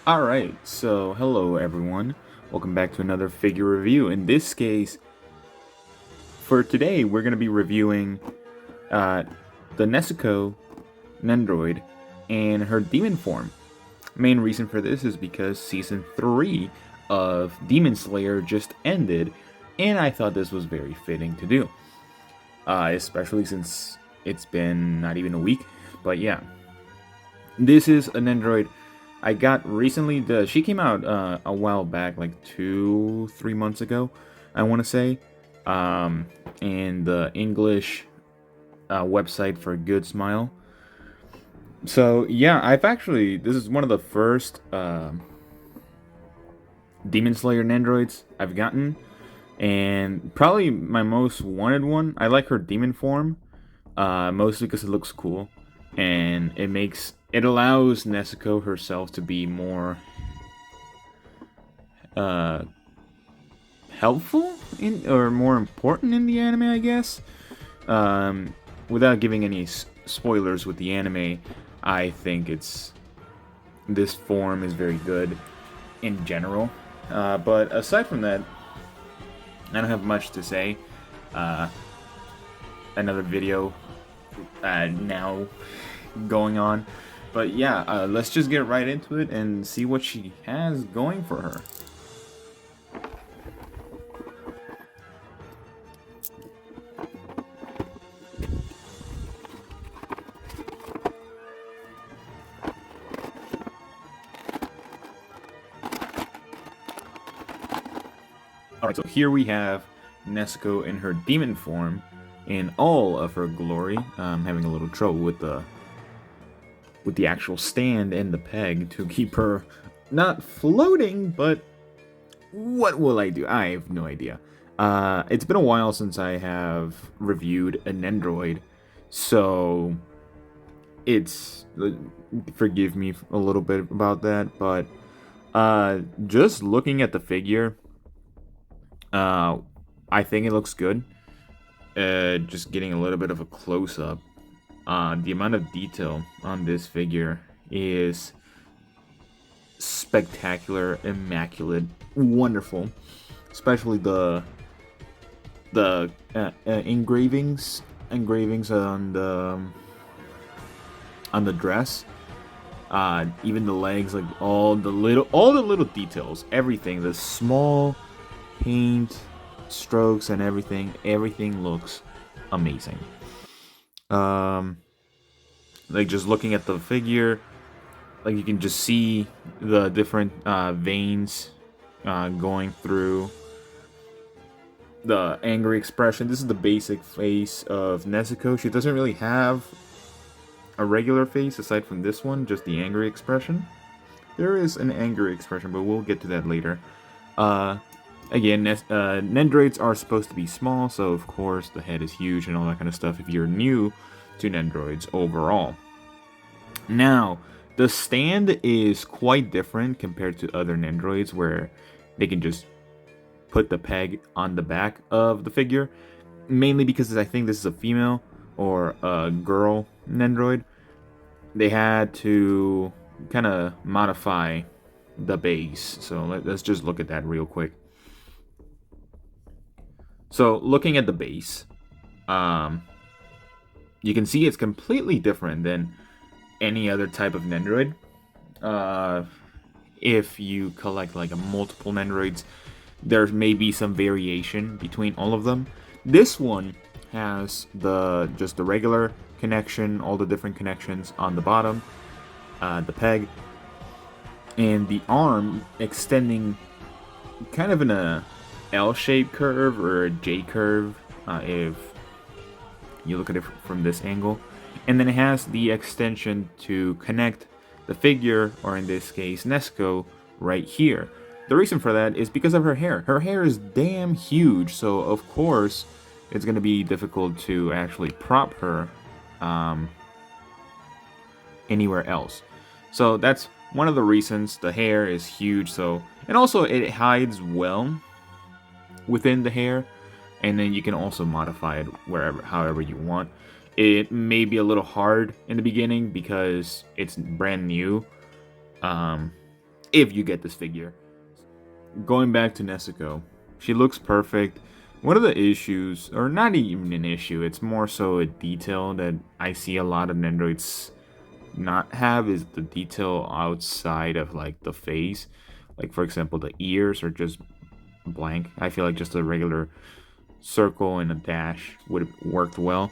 Alright, so hello everyone. Welcome back to another figure review. In this case, for today, we're going to be reviewing the NEZUKO Nendoroid and her demon form. Main reason for this is because Season 3 of Demon Slayer just ended, and I thought this was very fitting to do. Especially since it's been not even a week, but yeah. This is a Nendoroid I got recently. She came out a while back, like 2-3 months ago, I want to say. And the English website for Good Smile. So yeah, this is one of the first Demon Slayer Nendoroids I've gotten, and probably my most wanted one. I like her demon form, mostly because it looks cool, and it allows Nezuko herself to be more helpful or more important in the anime, I guess. Without giving any spoilers with the anime, I think this form is very good in general. But aside from that, I don't have much to say. Another video now going on. But yeah, let's just get right into it and see what she has going for her. Alright, so here we have Nezuko in her demon form in all of her glory. I'm having a little trouble with the actual stand and the peg to keep her not floating, but what will I do? I have no idea. It's been a while since I have reviewed a Nendoroid, so forgive me a little bit about that, but just looking at the figure, I think it looks good. Just getting a little bit of a close-up. The amount of detail on this figure is spectacular, immaculate, wonderful. Especially the engravings on the dress. Even the legs, like all the little details, everything, the small paint strokes and everything looks amazing. Like just looking at the figure, like you can just see the different veins going through the angry expression. This is the basic face of Nezuko. She doesn't really have a regular face aside from this one, just the angry expression. There is an angry expression, but we'll get to that later. Again, Nendoroids are supposed to be small, so of course the head is huge and all that kind of stuff if you're new to Nendoroids overall. Now, the stand is quite different compared to other Nendoroids where they can just put the peg on the back of the figure, mainly because I think this is a female or a girl Nendoroid. They had to kind of modify the base, so let's just look at that real quick. So, looking at the base, you can see it's completely different than any other type of Nendoroid. If you collect like multiple Nendoroids, there may be some variation between all of them. This one has just the regular connection, all the different connections on the bottom, the peg, and the arm extending kind of in a L-shaped curve or a J-curve if you look at it from this angle. And then it has the extension to connect the figure, or in this case Nezuko, right here. The reason for that is because of her hair. Her hair is damn huge, so of course it's going to be difficult to actually prop her anywhere else. So that's one of the reasons. The hair is huge, and also it hides well within the hair, and then you can also modify it however you want. It may be a little hard in the beginning because it's brand new. if you get this figure. Going back to Nezuko, she looks perfect. One of the issues, or not even an issue, it's more so a detail that I see a lot of Nendoroids not have, is the detail outside of like the face. Like for example, the ears are just blank. I feel like just a regular circle and a dash would have worked well.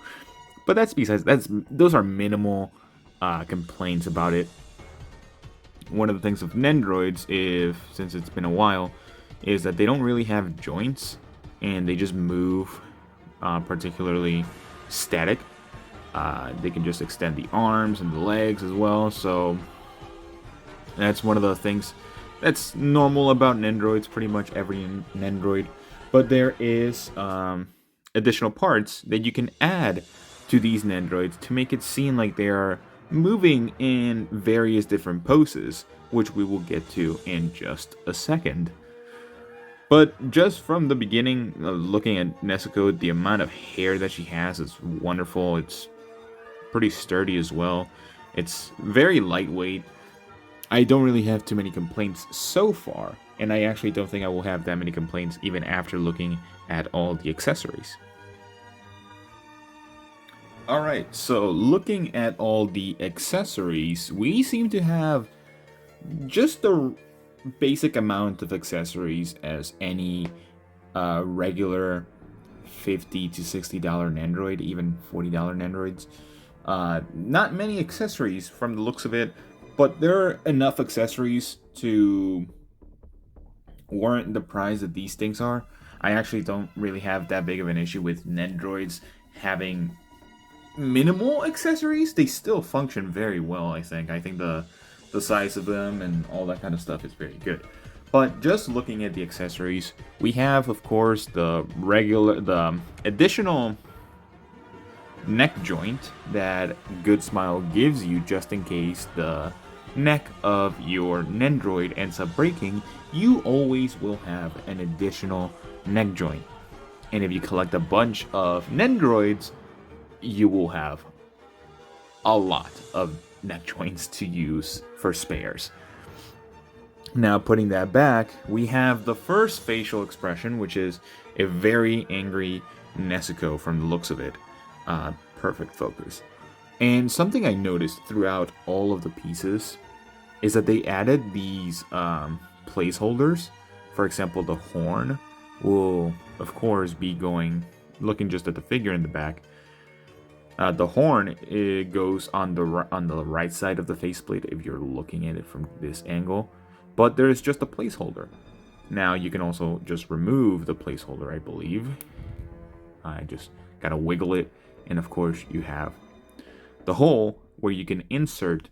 But that's besides, those are minimal complaints about it. One of the things with Nendoroids, since it's been a while, is that they don't really have joints and they just move particularly static. They can just extend the arms and the legs as well, so that's one of the things that's normal about Nendoroids, pretty much every Nendoroid. But there is additional parts that you can add to these Nendoroids to make it seem like they are moving in various different poses, which we will get to in just a second. But just from the beginning, looking at Nezuko, the amount of hair that she has is wonderful. It's pretty sturdy as well. It's very lightweight. I don't really have too many complaints so far, and I actually don't think I will have that many complaints even after looking at all the accessories. Alright, so looking at all the accessories, we seem to have just the basic amount of accessories as any regular $50 to $60 Nendoroid, even $40 Nendoroids. Not many accessories from the looks of it, but there are enough accessories to warrant the price that these things are. I actually don't really have that big of an issue with Nendoroids having minimal accessories. They still function very well, I think. I think the size of them and all that kind of stuff is very good. But just looking at the accessories, we have, of course, the additional neck joint that Good Smile gives you just in case the neck of your Nendoroid ends up breaking. You always will have an additional neck joint. And if you collect a bunch of Nendoroids, you will have a lot of neck joints to use for spares. Now, putting that back, we have the first facial expression, which is a very angry Nezuko from the looks of it. Perfect focus. And something I noticed throughout all of the pieces is that they added these placeholders. For example, the horn will, of course, be looking just at the figure in the back. The horn, it goes on the right side of the faceplate if you're looking at it from this angle, but there's just a placeholder. Now you can also just remove the placeholder, I believe. I just gotta wiggle it, and of course you have the hole where you can insert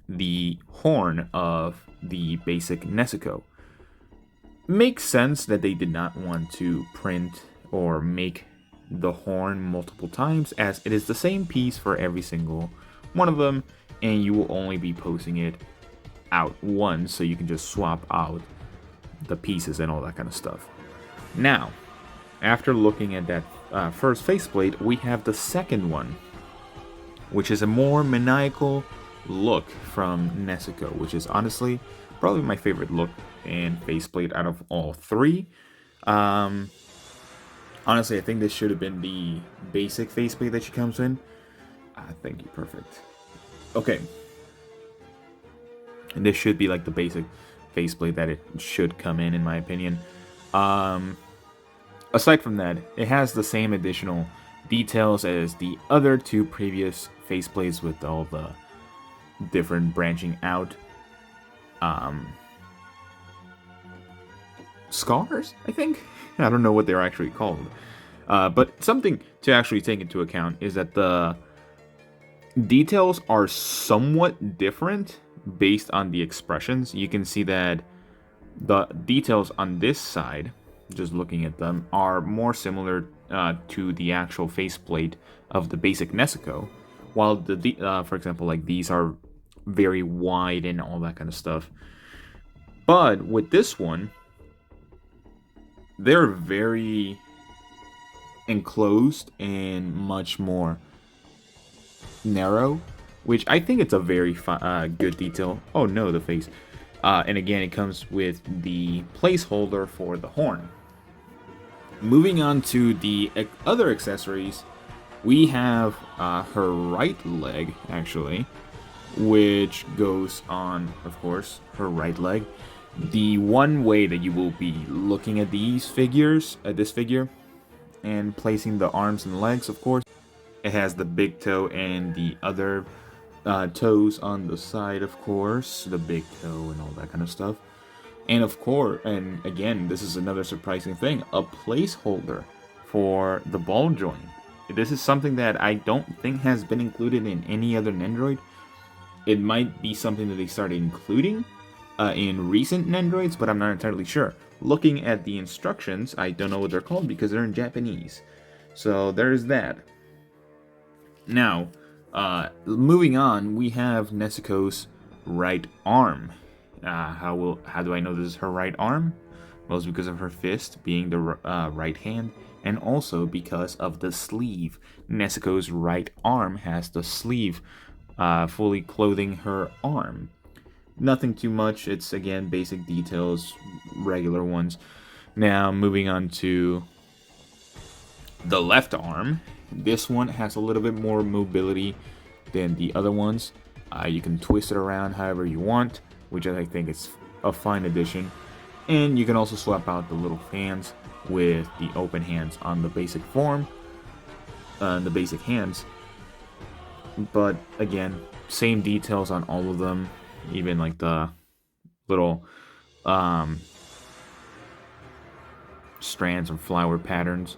the horn of the basic Nezuko. Makes sense that they did not want to print or make the horn multiple times, as it is the same piece for every single one of them, and you will only be posting it out once, so you can just swap out the pieces and all that kind of stuff. Now, after looking at that first faceplate, we have the second one, which is a more maniacal look from Nezuko, which is honestly probably my favorite look and faceplate out of all three. Honestly, I think this should have been the basic faceplate that she comes in. Thank you, perfect. Okay. And this should be like the basic faceplate that it should come in my opinion. Aside from that, it has the same additional details as the other two previous faceplates with all the different branching out scars, I think? I don't know what they're actually called. But something to actually take into account is that the details are somewhat different based on the expressions. You can see that the details on this side, just looking at them, are more similar to the actual faceplate of the basic Nezuko, while for example, like these are very wide and all that kind of stuff. But with this one, they're very enclosed and much more narrow, which I think it's a very good detail. Oh no, the face. And again, it comes with the placeholder for the horn. Moving on to the other accessories, we have her right leg, actually, which goes on, of course, her right leg. The one way that you will be looking at these figures, at this figure, and placing the arms and legs, of course, it has the big toe and the other toes on the side, of course, the big toe and all that kind of stuff. And of course, and again, this is another surprising thing, a placeholder for the ball joint. This is something that I don't think has been included in any other Nendoroid. It might be something that they started including in recent Nendoroids, but I'm not entirely sure. Looking at the instructions, I don't know what they're called because they're in Japanese. So there's that. Now, moving on, we have Nezuko's right arm. How do I know this is her right arm? Mostly because of her fist being the right hand, and also because of the sleeve. Nezuko's right arm has the sleeve fully clothing her arm. Nothing too much. It's, again, basic details, regular ones. Now, moving on to the left arm. This one has a little bit more mobility than the other ones. You can twist it around however you want, which I think is a fine addition. And you can also swap out the little fans with the open hands on the basic form, the basic hands. But again, same details on all of them, even like the little strands or flower patterns.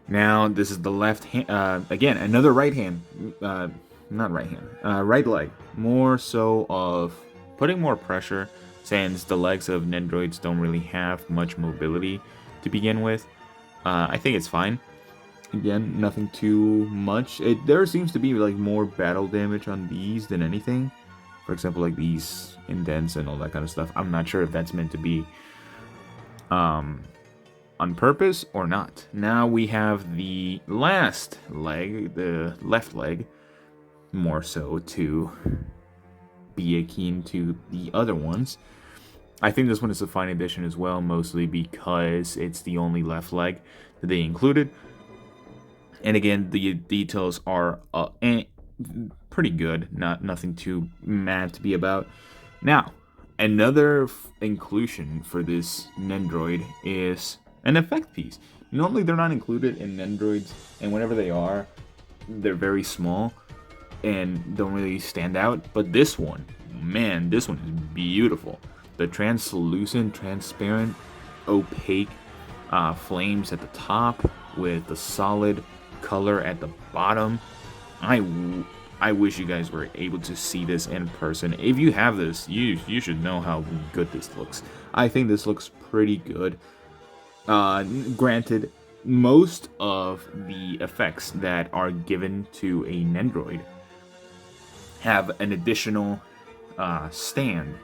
Now, this is the left hand. Again, another right hand. Not right hand. Right leg. More so of putting more pressure, since the legs of Nendoroids don't really have much mobility to begin with. I think it's fine. Again, nothing too much. There seems to be like more battle damage on these than anything. For example, like these indents and all that kind of stuff. I'm not sure if that's meant to be on purpose or not. Now we have the last leg, the left leg, more so to be akin to the other ones. I think this one is a fine addition as well, mostly because it's the only left leg that they included. And again, the details are pretty good, nothing too mad to be about. Now, another inclusion for this Nendoroid is an effect piece. Normally they're not included in Nendoroids, and whenever they are, they're very small and don't really stand out. But this one, man, this one is beautiful. The translucent, transparent, opaque flames at the top with the solid color at the bottom. I wish you guys were able to see this in person. If you have this, you should know how good this looks. I think this looks pretty good. Granted, most of the effects that are given to a Nendoroid have an additional stand,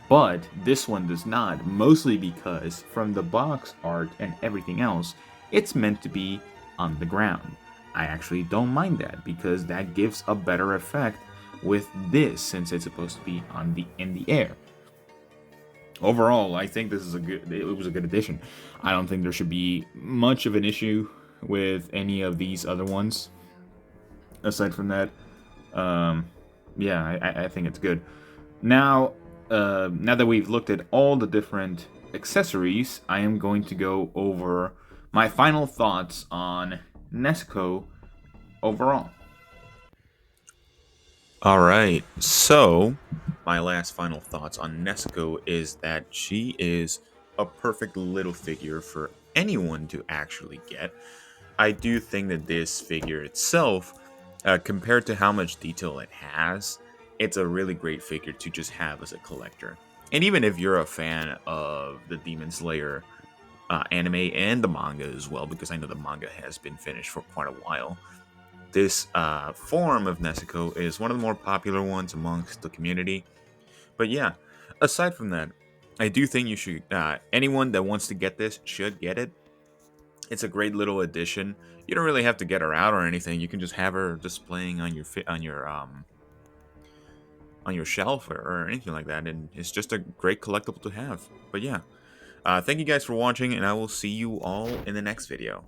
but this one does not, mostly because from the box art and everything else, it's meant to be on the ground. I actually don't mind that, because that gives a better effect with this, since it's supposed to be in the air. Overall, I think this is it was a good addition. I don't think there should be much of an issue with any of these other ones. Aside from that, yeah, I think it's good. Now, now that we've looked at all the different accessories, I am going to go over my final thoughts on Nezuko overall. Alright, so my last final thoughts on Nezuko is that she is a perfect little figure for anyone to actually get. I do think that this figure itself, compared to how much detail it has, it's a really great figure to just have as a collector. And even if you're a fan of the Demon Slayer anime and the manga as well, because I know the manga has been finished for quite a while, this form of Nezuko is one of the more popular ones amongst the community. But yeah, aside from that, I do think you should, anyone that wants to get this should get it. It's a great little addition. You don't really have to get her out or anything. You can just have her displaying on your on your shelf or anything like that, and it's just a great collectible to have. But yeah, thank you guys for watching, and I will see you all in the next video.